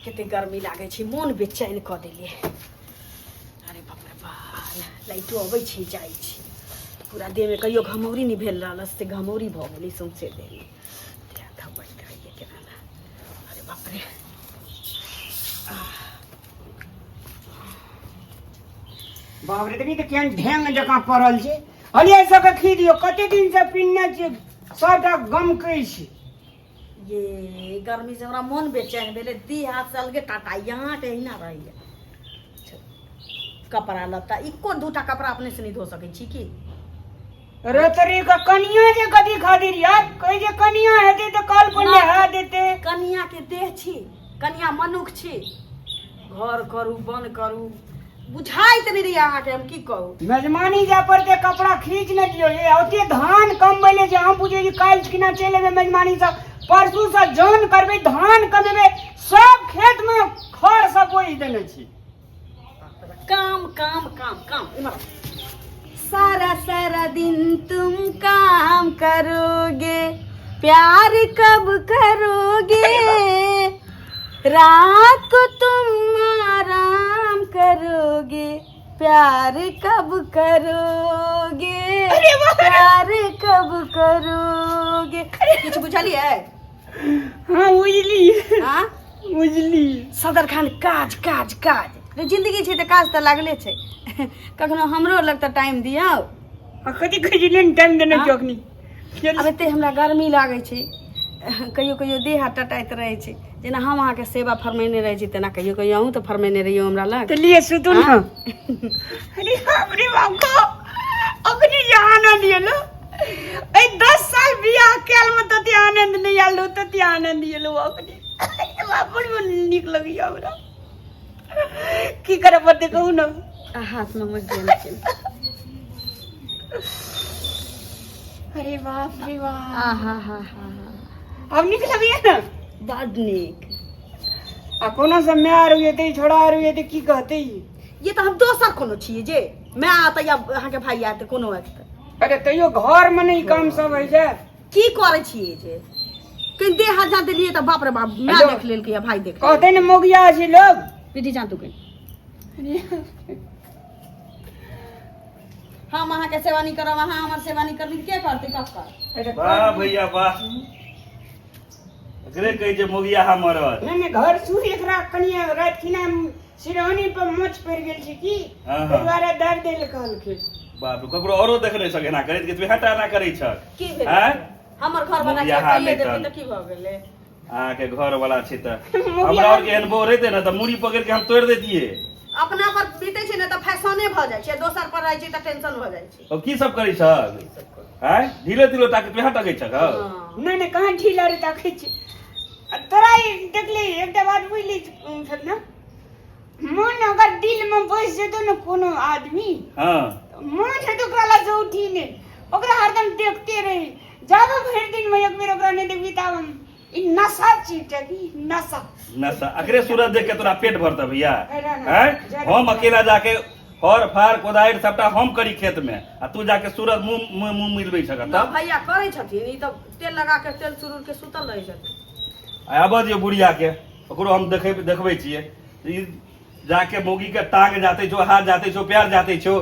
कते गर्मी लागे छै, मन बेचैन क देलिए। अरे बाप रे बाप, लाइटो अबै छै जाइ छै, पूरा देह में कहियो घमौरी नहीं भेल रहल से घमौरी भ गेलै सौंसे देह में। अरे बाप रे, बाप रे, देखी तो केहन ढेंग जकाँ पड़ल छै। हलिया सबके खी दियो, कते दिन से पीने छियै, सबटा गम कहै छै। ये गर्मी से हमरा मन बेचैन भेले, देह हाथ से अलगे टाटा यहाँ के ना रही। कपड़ा लत्ता इको दूटा कपड़ा अपने से नहीं धो सकै छी की? रतरी का कनिया जे कदी खातिर यार, कहे जे कनिया हेते तो कल पर नहा देते। कनिया के देह छी, कनिया मनुख छी, घर करू बन करू, बुझाइत नहीं रही अहाँ के हम की कहू। मेजमानी जा पर के कपड़ा खींच न दियो, ये ओते धान कम बैले जे हम बुझे काल किना चले में मेजमानी सब परसू से जान करबे, धान कमेबे, सब खेत में खर सब बोई देने छी। काम काम काम काम इमर। सारा सारा दिन तुम काम करोगे, प्यार कब करोगे, रात को तुम आराम करोगे, प्यार कब करोगे, प्यार कब करोगे। कुछ बुझलिए? हाँ बुझली, हाँ बुझली। सदर खान काज काज काज, जिंदगी छै तऽ काज तऽ लागले छै। कखनो हमरो लग तऽ टाइम दियौ। कथी खजिले टाइम देने चौकनी। अब एते हमरा गर्मी लागे छै, कहियो कहियो देह हाथ टटाइत रहे छै, जेना हम अहाँ के सेवा फरमेने रहे छी तेना कहियो कहियो अहूँ तो फरमेने रहियो हमरा लग। तो लिए सुतू ना। अरे बाप रे बाप को अखनी जहाना दिए लो, ए 10 साल बियाह केल में तते आनंद नहीं आलो, तते आनंद दिलो अखनी। बाप रे निक लगी हमरा। की करे पड़ते कहू ना। हाथ में मत दियो। अरे बाप रे बाप, आहा हा हा, अब निक लगिए ना बड नीक। आ कोना से मार हुए ते छोड़ा हुए ते की कहते ये तो हम दोसर कोनो छिए जे मैं आता या अहाँ के भाई आते कोनो आते। अरे तैयो घर में नहीं काम सब है जे की करे छिए जे कहीं देह हाथ जाते लिए तो बाप रे बाप मैं देख लेल के भाई देख कहते ने मोगिया छी लोग विधि जान तू कहीं हम अहाँ के सेवा नहीं करब, अहाँ हमर सेवा नहीं करबी के करते कब कर। वाह भैया वाह, एकरे कहि जे मोगिया हमर नहीं घर सुई एकरा कनिया रात खिना सिरहनी पर मोच पड़ गेल छी की दुआरे दर्द देल कहल के। बाप रे, ककरो औरो देख नहीं सके ना करैत के तू हटा ना करै छ की भेल? हैं हमर घर बना के कहिए देबी त की भ गेलै? अहाँ के घर वाला छी त हमरा और के एहन बो रहते ना त मुड़ी पकड़ के हम तोड़ देतिए। अपना पर बीते छै ना त फैशने भ जाय छै, दोसर पर रहै छै त टेंशन भ जाय छै। अब की सब करै छ हैं? ढीले ढीले ताकि तू हटा गई छ का? नहीं नहीं कहां ढीला रे ताकै छी। तोरा देखली एकटा बात बुझली छल ना, मन अगर दिल में बस जेतो ना कोनो आदमी, हां मन है तो ओकरा ला से उठी ने, ओकरा हरदम देखते रही, जाबो भर दिन में एक बेर ओकरा नहीं देखबी त ई नशा चीज है, नशा नशा। अकरे सूरत देख के तोरा पेट भरता भैया हैं? हम अकेला जाके हर फार कोदारि सबटा हम करी खेत में आ तू जाके सूरत मुंह मिलबै छका ना तब भैया करे छथिन, ई त तेल लगा के तेल सुरूर के सुतल रहै छथिन। आबऽ दियौ बुढ़िया के, ओकरो हम देखबै छियै ई जाके मोगी के टांग जाते छो, हाथ जाते छो, पैर जाते छो।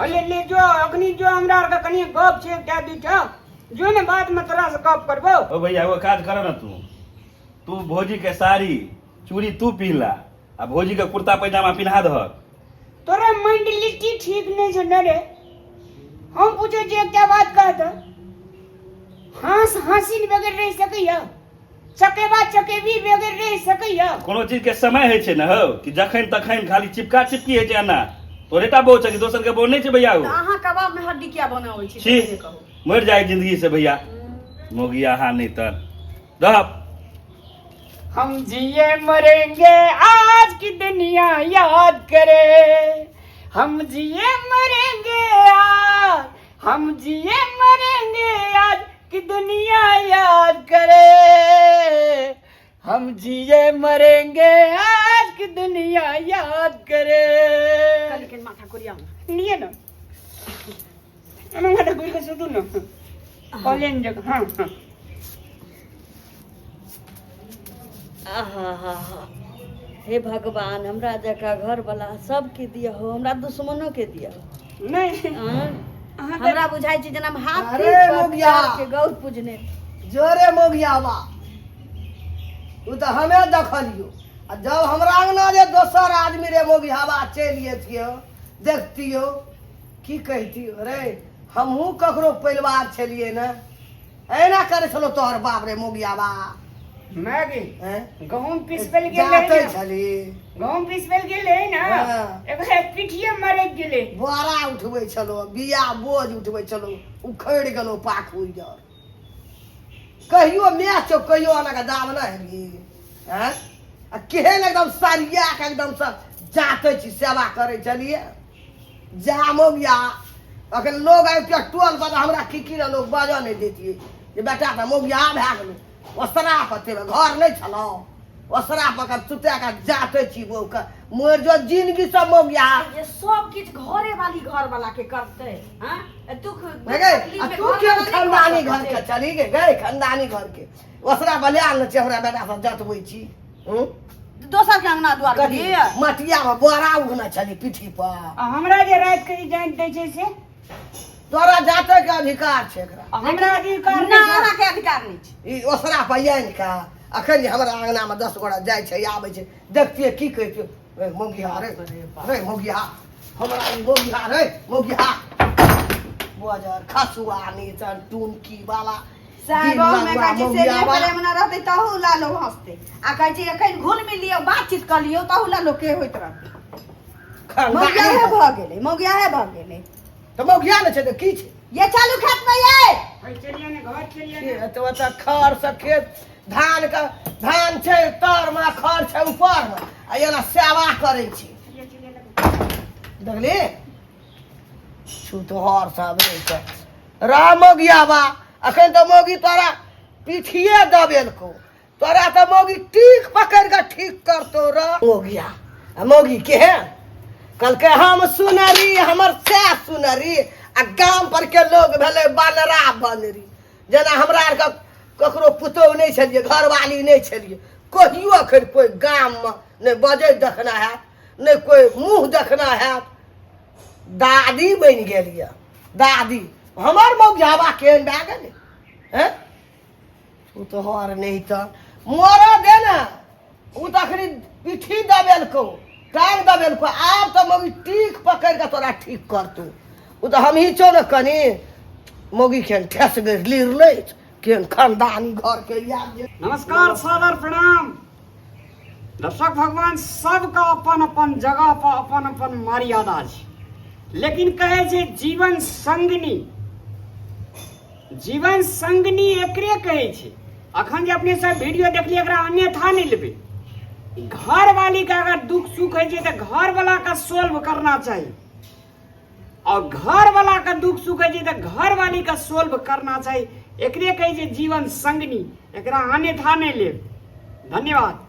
अले ले जो अखनी जो हमरा आर का कनी गप छे क्या दीठा जो ने बात में तोरा से गप करबो। ओ भैया वो काज कर ना, तू भौजी के साड़ी चूड़ी तू पहनला आ भौजी के कुर्ता पैजामा पिन्हा दह। तोरा मेंटलिटी ठीक नहीं छ रे। हम पूछे जे क्या बात कहत, हंस हंसी बगैर रह सकैया, चकेबा चकेबी बगैर रह सकैया। कोनो चीज के समय है छे न हो कि जखन तखन खाली चिपका चिपकी है छे ना, तोरेटा बहु छ कि दोसर के बहु नहीं छे भैया। हो अहाँ कबाब में हड्डी क्या बनाबै छी छी से कहू। मर जाए जिंदगी से भैया मोगिया हाँ नहीं तर दह। हम जिए मरेंगे आज की दुनिया याद करे, हम जिए मरेंगे आज, हम जिए मरेंगे आज की दुनिया याद करे, हम जिए मरेंगे आज की दुनिया याद करे। कल के माथा कोरिया लिए ना माथा कोरी के सुतू ना कॉलेज जगह। हाँ हाँ आहा हे भगवान, हमरा जका घर वाला सबके दिया हो, हमरा दुश्मनों के दिया हो। नहीं हमरा बुझाई छै जेना हम हाथ अरे मोगिया। के गौर पूजने। जोरे मोगियावा उ तो हमें देखलियो, आ जब हमरा अंगना जे दोसर आदमी रे मोगियावा चलि अथियो देखतियो की कहतियो रे हमहूँ ककरो परिवार छलिए ने, एना करे छलो तोहर बाप रे मोगियावा। मैगी हैं? गहूम पीसबेल जाते गेले छली गहूम पीसबेल गेले ना हाँ। एगो पिठिए मारे गेले बोरा उठबै छलो, बिया बोझ उठबै छलो, उखड़ि गेलो पाखुर जर। कहियो मैच कहियो अलग दाम न हेली हैं? आ केहन एकदम सरिया के एकदम सब जाते छी सेवा करे चलिए जा मोगिया। अखन लोग आबि के टोल पर हमरा की लोग बाजऽ नहीं देतिए जे बेटा त मोगिया भए गेलो, ओसरा पते घर नहीं छलो, ओसरा पकड़ सुते के जाते छी वो के मोर जो जिंदगी सब मोगिया। ये सब किछ घरे वाली घर वाला के करते हां। दुख तू क्यों खानदानी घर के चली गई खानदानी घर के ओसरा बलिया न चेहरा बेटा सब जतबै छी। दोसर के अंगना द्वार कथी के मटिया में बोरा उघना चली पीठी पर। हमरा जे रात के जान दै छै से तोरा जाते के अधिकार छै एकरा, हमरा अधिकार ना अहाँ के अधिकार नहीं छै। ई ओसरा पयन का अखन जे हमरा अंगना में 10 गोरा जाय छै आबै छै देखतिए की कहतिए रे मोगिया रे मोगिया हमरा ई मोगिया रे मोगिया बोजर खसुआ नीचन टुनकी वाला सागौन में कहै छै से जे प्रेम न रहतै तहु ला लोग हंसते, आ कहै छै एखन घुल मिल लियो बातचीत कर लियो तहु ला लोग के होइत रहतै। मोगिया है भ गेलै, मोगिया है भ गेलै तो मोगिया न छै त की छै? ये चालू खेत में ये चलिए ने घर चलिए ने तो ओतऽ खर से खेत धान छै तर में खर छै ऊपर में आ एना सेवा करे छी देखली छूतहर सब रे छै राम मोगियाबा। अखन तो मोगी तोरा पीठिए दबेलको, तोरा तो मोगी टीक पकड़ के ठीक करतो रे मोगिया। आ मोगी केहन कहलकै हम सुनरी हमर से सुनरी आ गाम पर के लोग भेले बनरा बनरी। जेना हमरा आर के ककरो पुतौह नहीं छलिए, घरवाली नहीं छलिए, कहियो अखन कोई गाम में नहीं बजै देखना है नहीं कोई मुँह देखना है। दादी बन गेलिए दादी हमर मौगियाबा केहन भए गेलै हैं? उ तो हर नहीं तो मोर दे ना उ तो अखनी पीठी दबेलको टांग दबेलको, आब तो मोगी टीक पकड़ के तोरा ठीक करतौ। उ तो हम ही छो न कनी मोगी केहन ठेस गई लीर लै केहन खानदानी घर के याद जे। नमस्कार सादर प्रणाम दर्शक भगवान सबका अपन अपन जगह पर अपन अपन मर्यादा छै, लेकिन कहे छै जीवन संगनी एकरे कहे छै। अखन जे अपने सब वीडियो देखलिए एकरा अन्यथा नहीं लेबे। घर वाली का अगर दुख सुख है तो घर वाला का सोल्व करना चाहिए, और घर वाला का दुख सुख है तो घर वाली का सोल्व करना चाहिए। एकरे कहे छै जीवन संगनी, एकरा अन्यथा नहीं लेब। धन्यवाद।